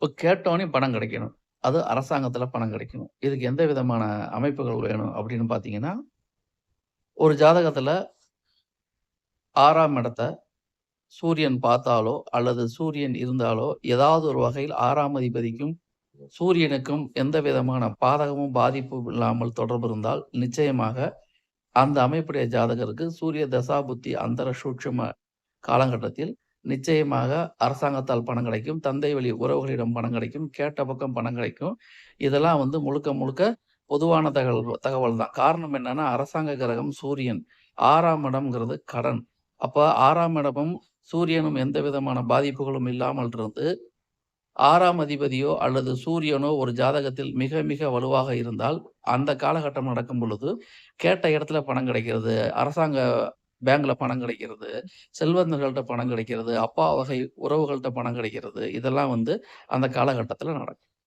இப்ப கேட்டோனே பணம் கிடைக்கணும். அது அரசாங்கத்தில பணம் கிடைக்கணும். இதுக்கு எந்த விதமான அமைப்புகள் வேணும் அப்படின்னு பார்த்தீங்கன்னா, ஒரு ஜாதகத்தில 6ஆம் இடத்த சூரியன் பார்த்தாலோ, அல்லது சூரியன் இருந்தாலோ, ஏதாவது ஒரு வகையில் 6ஆம் அதிபதிக்கும், சூரியனுக்கும் எந்த விதமான பாதகமும், பாதிப்பும் இல்லாமல் தொடர்பு இருந்தால், நிச்சயமாக அந்த அமைப்புடைய ஜாதகருக்கு சூரிய தசாபுத்தி அந்தர சூட்சும காலகட்டத்தில் நிச்சயமாக அரசாங்கத்தால் பணம் கிடைக்கும். தந்தை வழி உறவுகளிடம் பணம் கிடைக்கும். கேட்ட பக்கம் பணம் கிடைக்கும். இதெல்லாம் வந்து முழுக்க முழுக்க பொதுவான தகவல் தகவல் தான். காரணம் என்னன்னா, அரசாங்க கிரகம் சூரியன். 6ஆம் இடம்ங்கிறது கடன். அப்ப 6ஆம் இடமும், சூரியனும் எந்த விதமான பாதிப்புகளும் இல்லாமல் இருந்து, 6ஆம் அதிபதியோ அல்லது சூரியனோ ஒரு ஜாதகத்தில் மிக மிக வலுவாக இருந்தால், அந்த காலகட்டம் நடக்கும் பொழுது, கேட்ட இடத்துல பணம் கிடைக்கிறது. அரசாங்க பேங்க்ல பணம் கிடைக்கிறது. செல்வந்தர்கள்ட்ட பணம் கிடைக்கிறது. அப்பா வகை உறவுகள்ட்ட பணம் கிடைக்கிறது. இதெல்லாம் வந்து அந்த காலகட்டத்தில நடக்கும்.